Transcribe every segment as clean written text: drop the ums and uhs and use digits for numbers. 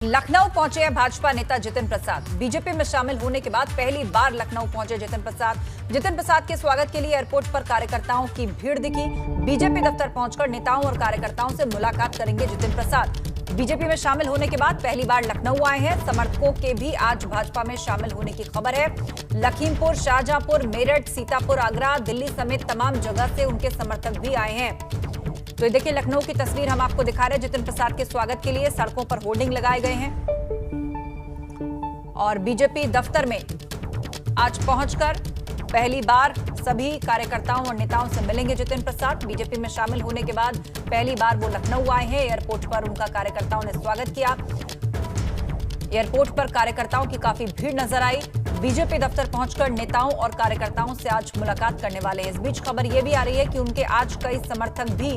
लखनऊ पहुंचे हैं भाजपा नेता जितिन प्रसाद। बीजेपी में शामिल होने के बाद पहली बार लखनऊ पहुंचे जितिन प्रसाद। जितिन प्रसाद के स्वागत के लिए एयरपोर्ट पर कार्यकर्ताओं की भीड़ दिखी। बीजेपी दफ्तर पहुंचकर नेताओं और कार्यकर्ताओं से मुलाकात करेंगे जितिन प्रसाद। बीजेपी में शामिल होने के बाद पहली बार लखनऊ आए हैं। समर्थकों के भी आज भाजपा में शामिल होने की खबर है। लखीमपुर, शाहजहांपुर, मेरठ, सीतापुर, आगरा, दिल्ली समेत तमाम जगह से उनके समर्थक भी आए हैं। तो ये देखिए लखनऊ की तस्वीर हम आपको दिखा रहे हैं। जितिन प्रसाद के स्वागत के लिए सड़कों पर होर्डिंग लगाए गए हैं और बीजेपी दफ्तर में आज पहुंचकर पहली बार सभी कार्यकर्ताओं और नेताओं से मिलेंगे जितिन प्रसाद। बीजेपी में शामिल होने के बाद पहली बार वो लखनऊ आए हैं। एयरपोर्ट पर उनका कार्यकर्ताओं ने स्वागत किया। एयरपोर्ट पर कार्यकर्ताओं की काफी भीड़ नजर आई। बीजेपी दफ्तर पहुंचकर नेताओं और कार्यकर्ताओं से आज मुलाकात करने वाले हैं। इस बीच खबर यह भी आ रही है कि उनके आज कई समर्थक भी,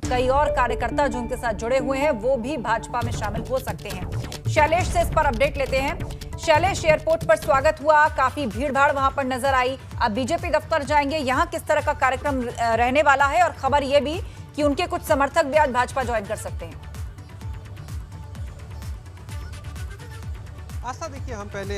कई और कार्यकर्ता जो उनके साथ जुड़े हुए हैं वो भी भाजपा में शामिल हो सकते हैं। शैलेश से इस पर अपडेट लेते हैं। शैलेश, एयरपोर्ट पर स्वागत हुआ, काफी भीड़ भाड़ वहां पर नजर आई। अब बीजेपी दफ्तर जाएंगे, यहाँ किस तरह का कार्यक्रम रहने वाला है? और खबर यह भी कि उनके कुछ समर्थक भी आज भाजपा ज्वाइन कर सकते हैं। आस्था, देखिए हम पहले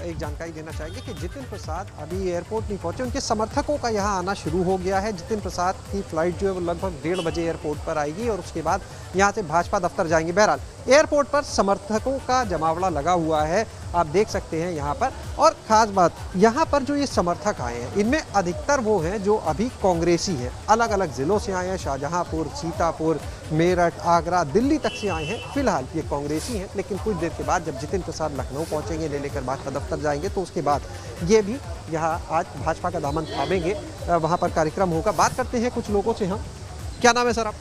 एक जानकारी देना चाहेंगे कि जितिन प्रसाद अभी एयरपोर्ट नहीं पहुंचे। उनके समर्थकों का यहां आना शुरू हो गया है। जितिन प्रसाद की फ्लाइट जो है वो लगभग 1:30 बजे एयरपोर्ट पर आएगी और उसके बाद यहां से भाजपा दफ्तर जाएंगे। बहरहाल एयरपोर्ट पर समर्थकों का जमावड़ा लगा हुआ है, आप देख सकते हैं यहाँ पर। और ख़ास बात यहाँ पर जो ये समर्थक आए हैं इनमें अधिकतर वो हैं जो अभी कांग्रेसी हैं। अलग अलग ज़िलों से आए हैं, शाहजहांपुर, सीतापुर, मेरठ, आगरा, दिल्ली तक से आए हैं। फिलहाल ये कांग्रेसी हैं, लेकिन कुछ देर के बाद जब जितिन प्रसाद लखनऊ पहुँचेंगे, लेकर भाजपा दफ्तर जाएंगे, तो उसके बाद ये भी यहाँ आज भाजपा का दामन थामेंगे। वहाँ पर कार्यक्रम होगा। बात करते हैं कुछ लोगों से हम। क्या नाम है सर आप?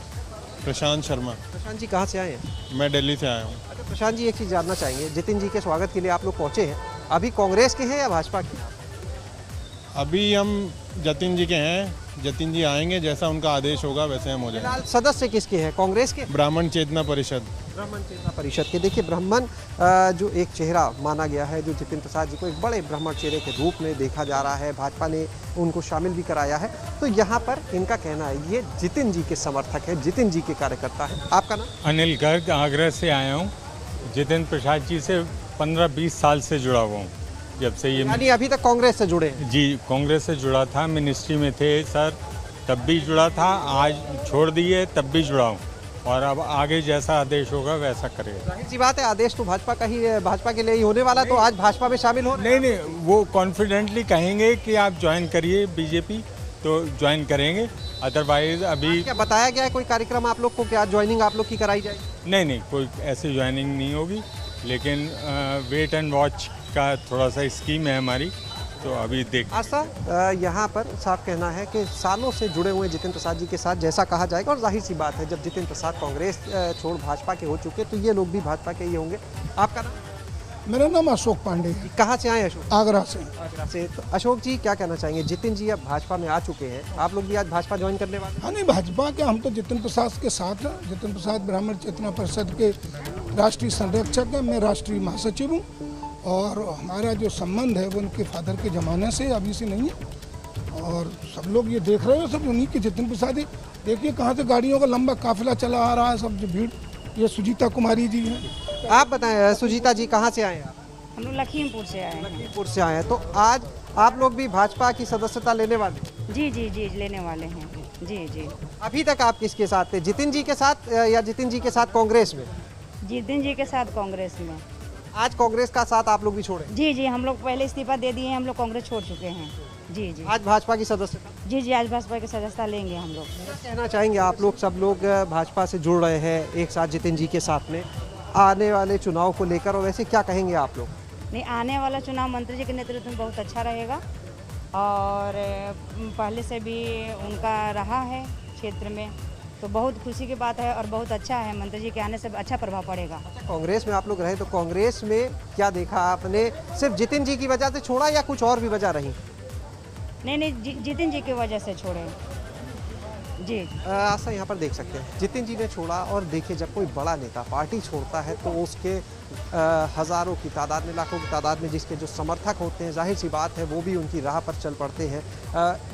प्रशांत शर्मा। प्रशांत जी कहाँ से आए हैं? मैं दिल्ली से आया हूँ। अच्छा प्रशांत जी, एक चीज़ जानना चाहेंगे, जितिन जी के स्वागत के लिए आप लोग पहुँचे हैं, अभी कांग्रेस के हैं या भाजपा के? अभी हम जतिन जी के हैं। जतिन जी आएंगे, जैसा उनका आदेश होगा वैसे हम हो जाएंगे। फिलहाल सदस्य किसके हैं, कांग्रेस के? ब्राह्मण चेतना परिषद। ब्राह्मण चेतना परिषद के। देखिए ब्राह्मण जो एक चेहरा माना गया है, जो जितिन प्रसाद जी को एक बड़े ब्राह्मण चेहरे के रूप में देखा जा रहा है, भाजपा ने उनको शामिल भी कराया है। तो यहाँ पर इनका कहना है ये जितिन जी के समर्थक है, जितिन जी के कार्यकर्ता है। आपका नाम? अनिल गर्ग, आगरा से आया हूँ। जितिन प्रसाद जी से 15-20 साल से जुड़ा हुआ हूँ, जब से ये यानी अभी तक कांग्रेस से जुड़े हैं? जी, कांग्रेस से जुड़ा था। मिनिस्ट्री में थे सर, तब भी जुड़ा था। आज छोड़ दिए, तब भी जुड़ा हूँ और अब आगे जैसा आदेश होगा वैसा करेगा। जाहिर सी बात है, आदेश तो भाजपा का ही, भाजपा के लिए ही होने वाला। तो आज भाजपा में शामिल हो? नहीं, वो कॉन्फिडेंटली कहेंगे कि आप ज्वाइन करिए बीजेपी, तो ज्वाइन करेंगे। अदरवाइज अभी क्या बताया गया है कोई कार्यक्रम आप लोग को, क्या ज्वाइनिंग आप लोग की कराई जाएगी? नहीं, कोई ऐसी ज्वाइनिंग नहीं होगी, लेकिन वेट एंड वॉच का थोड़ा सा स्कीम है हमारी, तो अभी देख। आस्था, यहाँ पर साफ कहना है कि सालों से जुड़े हुए जितिन प्रसाद जी के साथ जैसा कहा जाएगा, और जाहिर सी बात है जब जितिन प्रसाद कांग्रेस छोड़ भाजपा के हो चुके तो ये लोग भी भाजपा के ही होंगे। आपका नाम? मेरा नाम अशोक पांडे है। कहाँ से आए अशोक? आगरा से। आगरा से। तो अशोक जी क्या कहना चाहेंगे, जितिन जी अब भाजपा में आ चुके हैं, आप लोग भी आज भाजपा ज्वाइन करने वाले हैं? हाँ नहीं, भाजपा के हम तो जितिन प्रसाद के साथ हैं। जितिन प्रसाद ब्राह्मण चेतना परिषद के राष्ट्रीय संरक्षक हैं, मैं राष्ट्रीय महासचिव हूँ और हमारा जो संबंध है वो उनके फादर के ज़माने से, अभी से नहीं है। और सब लोग ये देख रहे हो, सब उन्हीं के जितिन प्रसाद ही। देखिए कहाँ से गाड़ियों का लंबा काफिला चला आ रहा है, सब जो भीड़। ये सुजीता कुमारी जी हैं। आप बताएं सुजीता जी, कहाँ से आए हैं आप? हम लोग लखीमपुर से आए हैं। लखीमपुर से आए हैं। तो आज आप लोग भी भाजपा की सदस्यता लेने वाले हैं? जी लेने वाले हैं। जी। अभी तक आप किसके साथ थे, जितिन जी के साथ या जितिन जी के साथ कांग्रेस में? जितिन जी के साथ कांग्रेस में। आज कांग्रेस का साथ आप लोग भी छोड़े? जी, हम लोग पहले इस्तीफा दे दिए हैं, हम लोग कांग्रेस छोड़ चुके हैं। जी। आज भाजपा की सदस्यता? जी, आज भाजपा की सदस्यता लेंगे हम लोग। कहना चाहेंगे आप लोग, सब लोग भाजपा से जुड़ रहे हैं एक साथ जितिन जी के साथ में, आने वाले चुनाव को लेकर, और वैसे क्या कहेंगे आप लोग? नहीं, आने वाला चुनाव मंत्री जी के नेतृत्व में बहुत अच्छा रहेगा और पहले से भी उनका रहा है क्षेत्र में, तो बहुत खुशी की बात है और बहुत अच्छा है। मंत्री जी के आने से अच्छा प्रभाव पड़ेगा। कांग्रेस में आप लोग रहे तो कांग्रेस में क्या देखा आपने, सिर्फ जितिन जी की वजह से छोड़ा या कुछ और भी वजह रही? नहीं, जितिन जी की वजह से छोड़े। जी आशा यहाँ पर देख सकते हैं जितिन जी ने छोड़ा। और देखिए जब कोई बड़ा नेता पार्टी छोड़ता है तो उसके हज़ारों की तादाद में, लाखों की तादाद में जिसके जो समर्थक होते हैं, जाहिर सी बात है वो भी उनकी राह पर चल पड़ते हैं।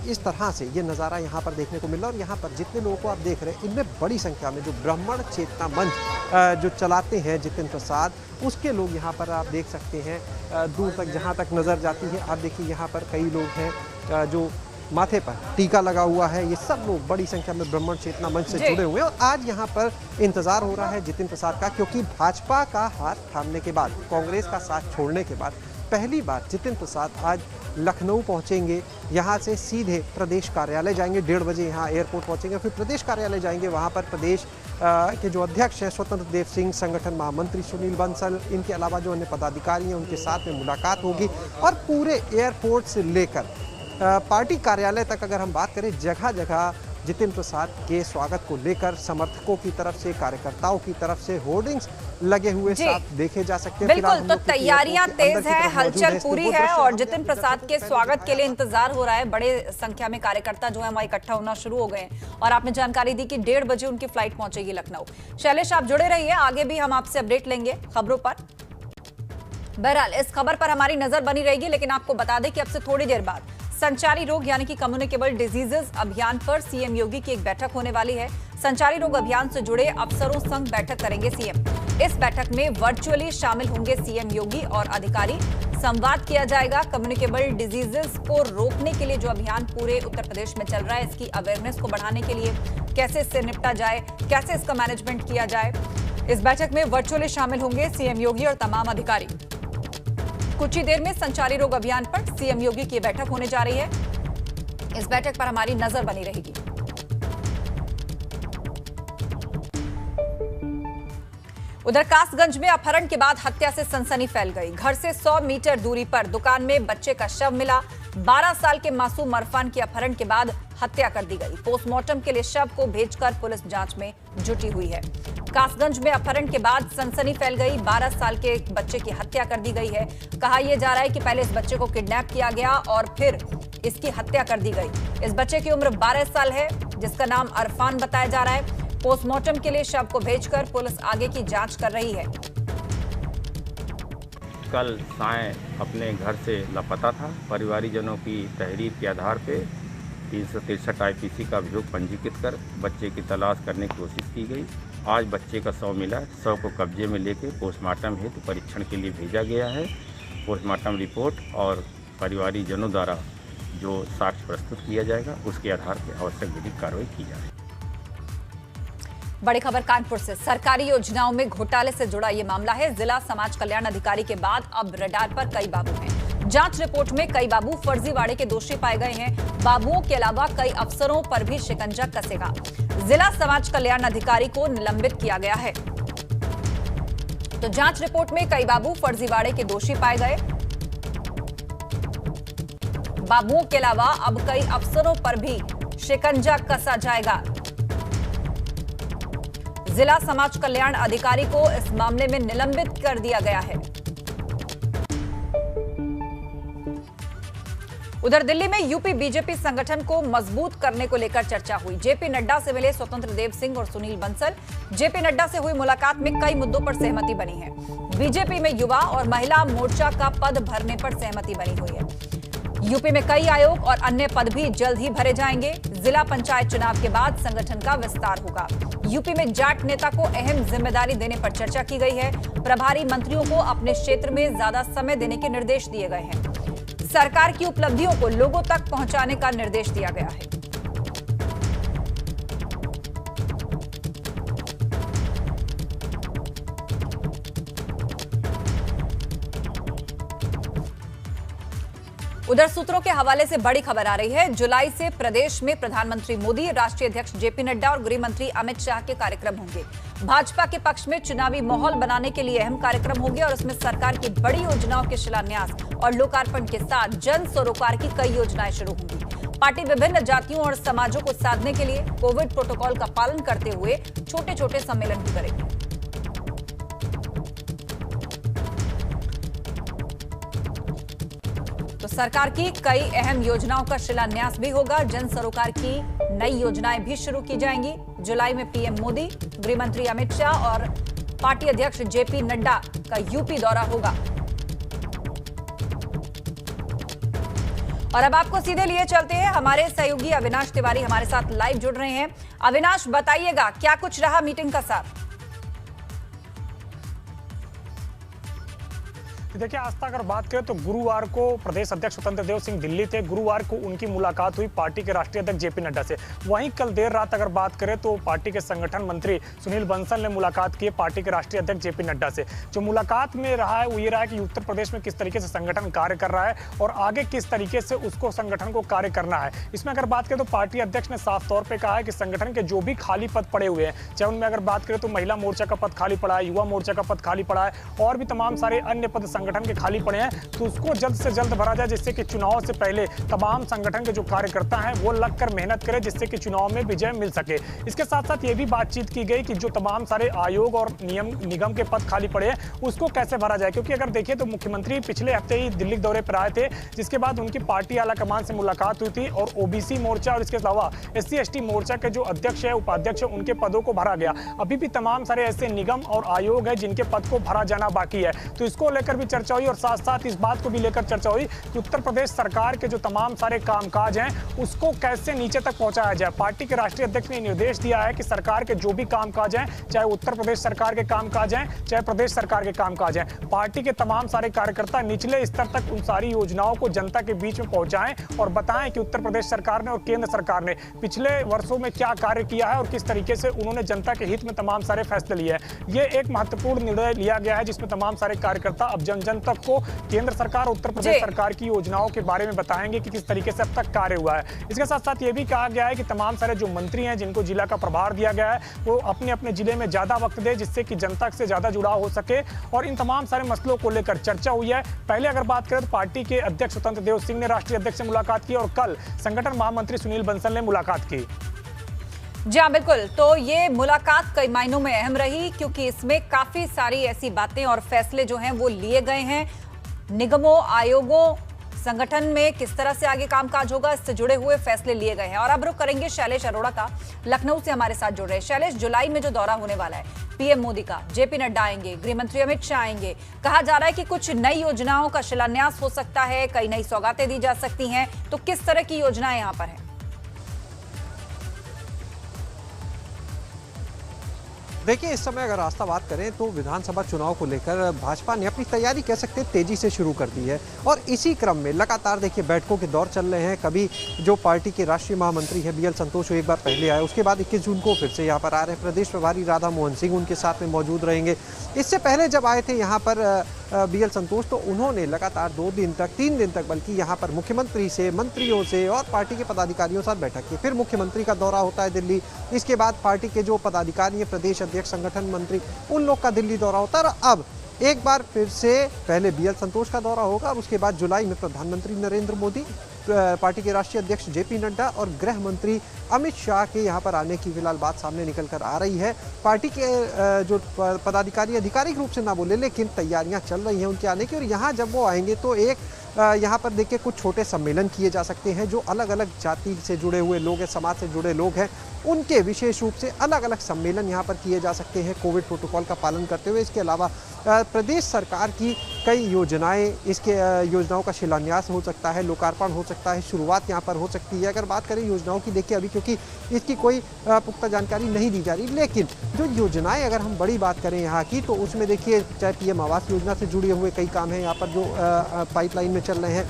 इस तरह से ये नज़ारा यहाँ पर देखने को मिल रहा है। और यहाँ पर जितने लोगों को आप देख रहे हैं इनमें बड़ी संख्या में जो ब्राह्मण चेतना मंच जो चलाते हैं जितिन प्रसाद, उसके लोग यहाँ पर आप देख सकते हैं। दूर तक जहाँ तक नज़र जाती है आप देखिए यहाँ पर कई लोग हैं जो माथे पर टीका लगा हुआ है। ये सब लोग बड़ी संख्या में ब्राह्मण चेतना मंच से जुड़े हुए हैं। और आज यहाँ पर इंतजार हो रहा है जितिन प्रसाद का, क्योंकि भाजपा का हाथ थामने के बाद, कांग्रेस का साथ छोड़ने के बाद पहली बार जितिन प्रसाद आज लखनऊ पहुंचेंगे। यहाँ से सीधे प्रदेश कार्यालय जाएंगे, 1:30 बजे यहाँ एयरपोर्ट पहुंचेंगे, फिर प्रदेश कार्यालय जाएंगे। वहाँ पर प्रदेश के जो अध्यक्ष हैं स्वतंत्र देव सिंह, संगठन महामंत्री सुनील बंसल, इनके अलावा जो अन्य पदाधिकारी हैं उनके साथ में मुलाकात होगी। और पूरे एयरपोर्ट से लेकर पार्टी कार्यालय तक अगर हम बात करें, जगह जगह जितिन प्रसाद के स्वागत को लेकर समर्थकों की तरफ से, कार्यकर्ताओं की तरफ से होर्डिंग्स लगे हुए साफ देखे जा सकते हैं। बिल्कुल, तो तैयारियां तेज है, हलचल पूरी है और जितिन प्रसाद के स्वागत के लिए इंतजार हो रहा है। बड़े संख्या में कार्यकर्ता जो है वहां इकट्ठा होना शुरू हो गए हैं। और आपने जानकारी दी कि 1:30 बजे उनकी फ्लाइट पहुंचेगी लखनऊ। शैलेश, आप जुड़े रहिए, आगे भी हम आपसे अपडेट लेंगे खबरों पर। बहरहाल इस खबर पर हमारी नजर बनी रहेगी, लेकिन आपको बता दें कि अब से थोड़ी देर बाद संचारी रोग यानी कि कम्युनिकेबल डिजीजेस अभियान पर सीएम योगी की एक बैठक होने वाली है। संचारी रोग अभियान से जुड़े अफसरों संग बैठक करेंगे सीएम। इस बैठक में वर्चुअली शामिल होंगे सीएम योगी और अधिकारी। संवाद किया जाएगा। कम्युनिकेबल डिजीजेस को रोकने के लिए जो अभियान पूरे उत्तर प्रदेश में चल रहा है, इसकी अवेयरनेस को बढ़ाने के लिए कैसे इससे निपटा जाए, कैसे इसका मैनेजमेंट किया जाए, इस बैठक में वर्चुअली शामिल होंगे सीएम योगी और तमाम अधिकारी। कुछ ही देर में संचारी रोग अभियान पर सीएम योगी की बैठक होने जा रही है। इस बैठक पर हमारी नजर बनी रहेगी। उधर कासगंज में अपहरण के बाद हत्या से सनसनी फैल गई। घर से 100 मीटर दूरी पर दुकान में बच्चे का शव मिला। 12 साल के मासूम अरफान की अपहरण के बाद हत्या कर दी गई। पोस्टमार्टम के लिए शव को भेजकर पुलिस जांच में जुटी हुई है। कासगंज में अपहरण के बाद सनसनी फैल गई। 12 साल के एक बच्चे की हत्या कर दी गई है। कहा यह जा रहा है कि पहले इस बच्चे को किडनैप किया गया और फिर इसकी हत्या कर दी गई। इस बच्चे की उम्र 12 साल है, जिसका नाम अरफान बताया जा रहा है। पोस्टमार्टम के लिए शव को भेजकर पुलिस आगे की जांच कर रही है। कल साय अपने घर से लापता था। परिवारीजनों की तहरीर के आधार पर 363 IPC का अभियोग पंजीकृत कर बच्चे की तलाश करने की कोशिश की गई। आज बच्चे का शव मिला। शव को कब्जे में लेकर पोस्टमार्टम हेतु परीक्षण के लिए भेजा गया है। पोस्टमार्टम रिपोर्ट और परिवारीजनों द्वारा जो साक्ष्य प्रस्तुत किया जाएगा, उसके आधार पर आवश्यक विधिक कार्रवाई की जाएगी। बड़ी खबर कानपुर से। सरकारी योजनाओं में घोटाले से जुड़ा ये मामला है। जिला समाज कल्याण अधिकारी के बाद अब रडार पर कई बाबू हैं। जांच रिपोर्ट में कई बाबू फर्जीवाड़े के दोषी पाए गए हैं। बाबुओं के अलावा कई अफसरों पर भी शिकंजा कसेगा। जिला समाज कल्याण अधिकारी को निलंबित किया गया है। तो जांच रिपोर्ट में कई बाबू फर्जीवाड़े के दोषी पाए गए। बाबुओं के अलावा अब कई अफसरों पर भी शिकंजा कसा जाएगा। जिला समाज कल्याण अधिकारी को इस मामले में निलंबित कर दिया गया है। उधर दिल्ली में यूपी बीजेपी संगठन को मजबूत करने को लेकर चर्चा हुई। जेपी नड्डा से मिले स्वतंत्र देव सिंह और सुनील बंसल। जेपी नड्डा से हुई मुलाकात में कई मुद्दों पर सहमति बनी है। बीजेपी में युवा और महिला मोर्चा का पद भरने पर सहमति बनी हुई है। यूपी में कई आयोग और अन्य पद भी जल्द ही भरे जाएंगे। जिला पंचायत चुनाव के बाद संगठन का विस्तार होगा। यूपी में जाट नेता को अहम जिम्मेदारी देने पर चर्चा की गई है। प्रभारी मंत्रियों को अपने क्षेत्र में ज्यादा समय देने के निर्देश दिए गए हैं। सरकार की उपलब्धियों को लोगों तक पहुंचाने का निर्देश दिया गया है। उधर सूत्रों के हवाले से बड़ी खबर आ रही है। जुलाई से प्रदेश में प्रधानमंत्री मोदी, राष्ट्रीय अध्यक्ष जेपी नड्डा और गृह मंत्री अमित शाह के कार्यक्रम होंगे। भाजपा के पक्ष में चुनावी माहौल बनाने के लिए अहम कार्यक्रम होंगे और उसमें सरकार की बड़ी योजनाओं के शिलान्यास और लोकार्पण के साथ जन सरोकार की कई योजनाएं शुरू होंगी। पार्टी विभिन्न जातियों और समाजों को साधने के लिए कोविड प्रोटोकॉल का पालन करते हुए छोटे छोटे सम्मेलन भी करेगी। तो सरकार की कई अहम योजनाओं का शिलान्यास भी होगा। जन सरोकार की नई योजनाएं भी शुरू की जाएंगी। जुलाई में पीएम मोदी, गृह मंत्री अमित शाह और पार्टी अध्यक्ष जेपी नड्डा का यूपी दौरा होगा। और अब आपको सीधे लिए चलते हैं, हमारे सहयोगी अविनाश तिवारी हमारे साथ लाइव जुड़ रहे हैं। अविनाश, बताइएगा क्या कुछ रहा मीटिंग का साथ? देखिए आस्था, अगर बात करें तो गुरुवार को प्रदेश अध्यक्ष स्वतंत्र देव सिंह दिल्ली थे। गुरुवार को उनकी मुलाकात हुई पार्टी के राष्ट्रीय अध्यक्ष जेपी नड्डा से। वहीं कल देर रात अगर बात करें तो पार्टी के संगठन मंत्री सुनील बंसल ने मुलाकात की पार्टी के राष्ट्रीय अध्यक्ष जेपी नड्डा से। जो मुलाकात में रहा है वो ये रहा है कि उत्तर प्रदेश में किस तरीके से संगठन कार्य कर रहा है और आगे किस तरीके से उसको संगठन को कार्य करना है। इसमें अगर बात करें तो पार्टी अध्यक्ष ने साफ तौर पर कहा है कि संगठन के जो भी खाली पद पड़े हुए हैं, चाहे उनमें अगर बात करें तो महिला मोर्चा का पद खाली पड़ा है, युवा मोर्चा का पद खाली पड़ा है और भी तमाम सारे अन्य पद संगठन के खाली पड़े हैं, तो उसको जल्द से जल्द भरा जाए, जिससे कि चुनाव से पहले तमाम संगठन के जो कार्यकर्ता हैं वो लगकर मेहनत करें, जिससे कि चुनाव में विजय मिल सके। इसके साथ साथ ये भी बातचीत की गई कि जो तमाम सारे आयोग और निगम के पद खाली पड़े हैं उसको कैसे भरा जाए, क्योंकि अगर देखिए तो मुख्यमंत्री पिछले हफ्ते ही दिल्ली दौरे पर आए थे, जिसके बाद उनकी पार्टी आला कमान से मुलाकात हुई थी और ओबीसी मोर्चा और इसके अलावा SC/ST मोर्चा के जो अध्यक्ष है, उपाध्यक्ष है, उनके पदों को भरा गया। अभी भी तमाम सारे ऐसे निगम और आयोग है जिनके पद को भरा जाना बाकी है, तो इसको लेकर भी चर्चा हुई और साथ साथ इस बात को भी लेकर चर्चा हुई कि उत्तर प्रदेश सरकार के जो तमाम सारे कामकाज हैं उसको कैसे नीचे तक पहुंचाया जाए। पार्टी के राष्ट्रीय अध्यक्ष ने निर्देश दिया है कि सरकार के जो भी कामकाज हैं, चाहे उत्तर प्रदेश सरकार के कामकाज हैं, चाहे प्रदेश सरकार के कामकाज हैं, पार्टी के तमाम सारे कार्यकर्ता निचले स्तर तक उन सारी योजनाओं को जनता के बीच में पहुंचाएं और बताएं कि उत्तर प्रदेश सरकार ने और केंद्र सरकार ने पिछले वर्षों में क्या कार्य किया है और किस तरीके से उन्होंने जनता के हित में तमाम सारे फैसले लिए हैं। ये एक महत्वपूर्ण निर्णय लिया गया है जिसमें तमाम सारे कार्यकर्ता अब जन जन तक को केंद्र सरकार, उत्तर प्रदेश सरकार की योजनाओं के बारे में बताएंगे कि किस तरीके से अब तक कार्य हुआ है। इसके साथ साथ ये भी कहा गया है कि तमाम सारे जो मंत्री हैं जिनको जिला का प्रभार दिया गया है वो अपने अपने जिले में ज्यादा वक्त दे, जिससे कि जनता से ज्यादा जुड़ाव हो सके और इन तमाम सारे मसलों को लेकर चर्चा हुई है। पहले अगर बात करें तो पार्टी के अध्यक्ष स्वतंत्र देव सिंह ने राष्ट्रीय अध्यक्ष से मुलाकात की और कल संगठन महामंत्री सुनील बंसल ने मुलाकात की। जी हाँ, बिल्कुल। तो ये मुलाकात कई मायनों में अहम रही क्योंकि इसमें काफी सारी ऐसी बातें और फैसले जो हैं वो लिए गए हैं। निगमों, आयोगों, संगठन में किस तरह से आगे कामकाज होगा, इससे जुड़े हुए फैसले लिए गए हैं। और अब रुख करेंगे शैलेश अरोड़ा का, लखनऊ से हमारे साथ जुड़ रहे हैं। शैलेश, जुलाई में जो दौरा होने वाला है पीएम मोदी का, जेपी नड्डा आएंगे, गृह मंत्री अमित शाह आएंगे, कहा जा रहा है कि कुछ नई योजनाओं का शिलान्यास हो सकता है, कई नई सौगातें दी जा सकती हैं, तो किस तरह की योजनाएं यहां पर हैं? देखिए, इस समय अगर रास्ता बात करें तो विधानसभा चुनाव को लेकर भाजपा ने अपनी तैयारी कह सकते हैं तेजी से शुरू कर दी है और इसी क्रम में लगातार देखिए बैठकों के दौर चल रहे हैं। कभी जो पार्टी के राष्ट्रीय महामंत्री है BL संतोष, वो एक बार पहले आए, उसके बाद 21 जून को फिर से यहाँ पर आ रहे हैं। प्रदेश प्रभारी राधा मोहन सिंह उनके साथ में मौजूद रहेंगे। इससे पहले जब आए थे यहाँ पर BL संतोष, तो उन्होंने लगातार 2 दिन तक, 3 दिन तक बल्कि यहाँ पर मुख्यमंत्री से, मंत्रियों से और पार्टी के पदाधिकारियों के साथ बैठक की। फिर मुख्यमंत्री का दौरा होता है दिल्ली, इसके बाद पार्टी के जो पदाधिकारी हैं, प्रदेश अध्यक्ष, संगठन मंत्री, उन लोग का दिल्ली दौरा होता है। और अब एक बार फिर से पहले BL संतोष का दौरा होगा और उसके बाद जुलाई में प्रधानमंत्री नरेंद्र मोदी, पार्टी के राष्ट्रीय अध्यक्ष JP नड्डा और गृह मंत्री अमित शाह के यहाँ पर आने की फिलहाल बात सामने निकल कर आ रही है। पार्टी के जो पदाधिकारी आधिकारिक रूप से ना बोले लेकिन तैयारियां चल रही हैं उनके आने की। और यहाँ जब वो आएंगे तो एक यहाँ पर देखिए कुछ छोटे सम्मेलन किए जा सकते हैं। जो अलग अलग जाति से जुड़े हुए लोग हैं, समाज से जुड़े लोग हैं, उनके विशेष रूप से अलग अलग सम्मेलन यहाँ पर किए जा सकते हैं कोविड प्रोटोकॉल का पालन करते हुए। इसके अलावा प्रदेश सरकार की कई योजनाएं, इसके योजनाओं का शिलान्यास हो सकता है, लोकार्पण हो सकता है, शुरुआत यहाँ पर हो सकती है। अगर बात करें योजनाओं की, देखिए अभी क्योंकि इसकी कोई पुख्ता जानकारी नहीं दी जा रही, लेकिन जो योजनाएं अगर हम बड़ी बात करें यहाँ की तो उसमें देखिए चाहे PM आवास योजना से जुड़े हुए कई काम हैं यहाँ पर जो पाइपलाइन में चल रहे हैं,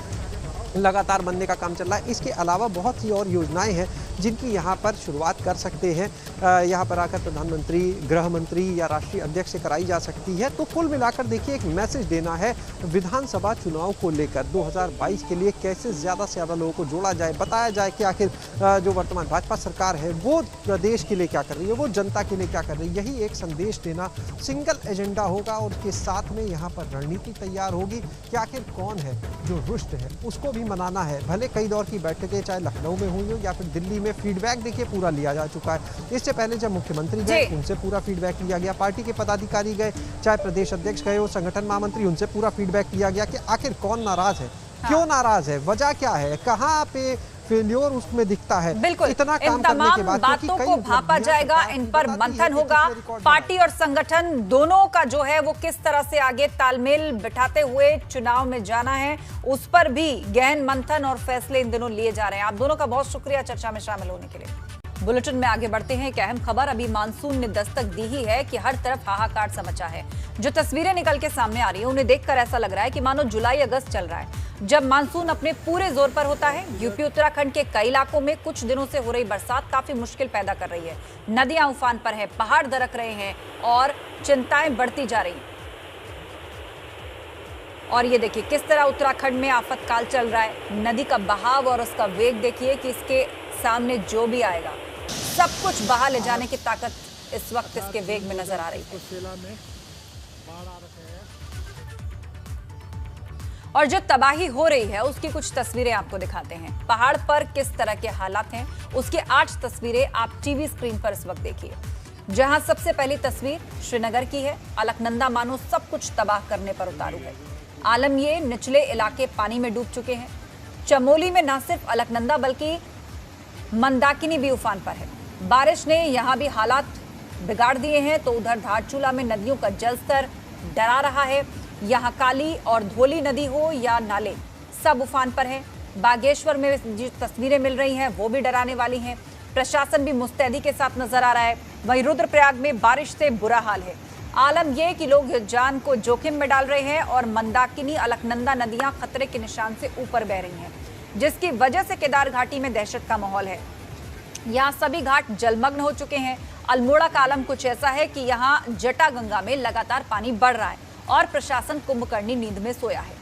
लगातार बनने का काम चल रहा है। इसके अलावा बहुत सी और योजनाएं हैं जिनकी यहाँ पर शुरुआत कर सकते हैं, यहाँ पर आकर प्रधानमंत्री, गृह मंत्री या राष्ट्रीय अध्यक्ष से कराई जा सकती है। तो कुल मिलाकर देखिए एक मैसेज देना है विधानसभा चुनाव को लेकर 2022 के लिए कैसे ज़्यादा से ज़्यादा लोगों को जोड़ा जाए, बताया जाए कि आखिर जो वर्तमान भाजपा सरकार है वो प्रदेश के लिए क्या कर रही है, वो जनता के लिए क्या कर रही है। यही एक संदेश देना सिंगल एजेंडा होगा और उसके साथ में यहाँ पर रणनीति तैयार होगी कि आखिर कौन है जो रुष्ट है, उसको भी मनाना है। भले कई दौर की बैठकें चाहे लखनऊ में हुई हो या फिर दिल्ली में, फीडबैक देखिए पूरा लिया जा चुका है। इससे पहले जब मुख्यमंत्री गए उनसे पूरा फीडबैक लिया गया, पार्टी के पदाधिकारी गए, चाहे प्रदेश अध्यक्ष गए हो, संगठन महामंत्री, उनसे पूरा फीडबैक लिया गया कि आखिर कौन नाराज है, क्यों नाराज है, वजह क्या है, कहाँ पे फेल्योर उसमें दिखता है। बिल्कुल, इतना काम इन करने के तमाम बाद बातों को भापा जाएगा, इन पर मंथन होगा। पार्टी और संगठन दोनों का जो है वो किस तरह से आगे तालमेल बिठाते हुए चुनाव में जाना है, उस पर भी गहन मंथन और फैसले इन दिनों लिए जा रहे हैं। आप दोनों का बहुत शुक्रिया चर्चा में शामिल होने के लिए। बुलेटिन में आगे बढ़ते हैं। एक अहम खबर अभी मानसून ने दस्तक दी ही है कि हर तरफ हाहाकार सा मचा है। जो तस्वीरें निकल के सामने आ रही है उन्हें देखकर ऐसा लग रहा है कि मानो जुलाई अगस्त चल रहा है, जब मानसून अपने पूरे जोर पर होता है। यूपी उत्तराखंड के कई इलाकों में कुछ दिनों से हो रही बरसात काफी मुश्किल पैदा कर रही है। नदियां उफान पर है, पहाड़ दरक रहे हैं और चिंताएं बढ़ती जा रही हैं। और ये देखिए किस तरह उत्तराखंड में आफतकाल चल रहा है। नदी का बहाव और उसका वेग देखिए कि इसके सामने जो भी आएगा सब कुछ बहा ले जाने की ताकत इस वक्त इसके वेग में नजर आ रही है। और जो तबाही हो रही है उसकी कुछ तस्वीरें आपको दिखाते हैं। पहाड़ पर किस तरह के हालात हैं उसकी 8 तस्वीरें आप टीवी स्क्रीन पर इस वक्त देखिए। जहां सबसे पहली तस्वीर श्रीनगर की है। अलकनंदा मानो सब कुछ तबाह करने पर उतारू है। आलम ये निचले इलाके पानी में डूब चुके हैं। चमोली में न सिर्फ अलकनंदा बल्कि मंदाकिनी भी उफान पर है। बारिश ने यहां भी हालात बिगाड़ दिए हैं। तो उधर धारचूला में नदियों का जलस्तर डरा रहा है। यहां काली और धोली नदी हो या नाले सब उफान पर है। बागेश्वर में जो तस्वीरें मिल रही हैं वो भी डराने वाली हैं। प्रशासन भी मुस्तैदी के साथ नजर आ रहा है। वहीं रुद्रप्रयाग में बारिश से बुरा हाल है। आलम यह कि लोग जान को जोखिम में डाल रहे हैं और मंदाकिनी अलकनंदा नदियां खतरे के निशान से ऊपर बह रही हैं, जिसकी वजह से केदार घाटी में दहशत का माहौल है। यहाँ सभी घाट जलमग्न हो चुके हैं। अल्मोड़ा का आलम कुछ ऐसा है कि यहाँ जटागंगा में लगातार पानी बढ़ रहा है और प्रशासन कुंभकर्णी नींद में सोया है।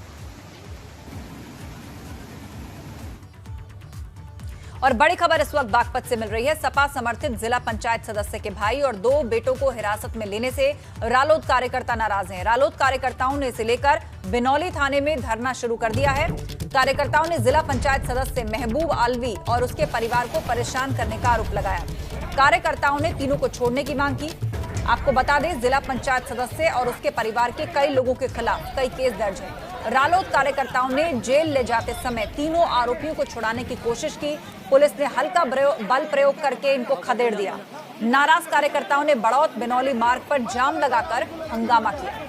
और बड़ी खबर इस वक्त बागपत से मिल रही है। सपा समर्थित जिला पंचायत सदस्य के भाई और 2 बेटों को हिरासत में लेने से रालोद कार्यकर्ता नाराज हैं। रालोद कार्यकर्ताओं ने इसे लेकर बिनौली थाने में धरना शुरू कर दिया है। कार्यकर्ताओं ने जिला पंचायत सदस्य महबूब आलवी और उसके परिवार को परेशान करने का आरोप लगाया। कार्यकर्ताओं ने तीनों को छोड़ने की मांग की। आपको बता दें, जिला पंचायत सदस्य और उसके परिवार के कई लोगों के खिलाफ कई केस दर्ज है। रालोद कार्यकर्ताओं ने जेल ले जाते समय तीनों आरोपियों को छुड़ाने की कोशिश की। पुलिस ने हल्का बल प्रयोग करके इनको खदेड़ दिया। नाराज कार्यकर्ताओं ने बड़ौत बिनौली मार्ग पर जाम लगाकर हंगामा किया।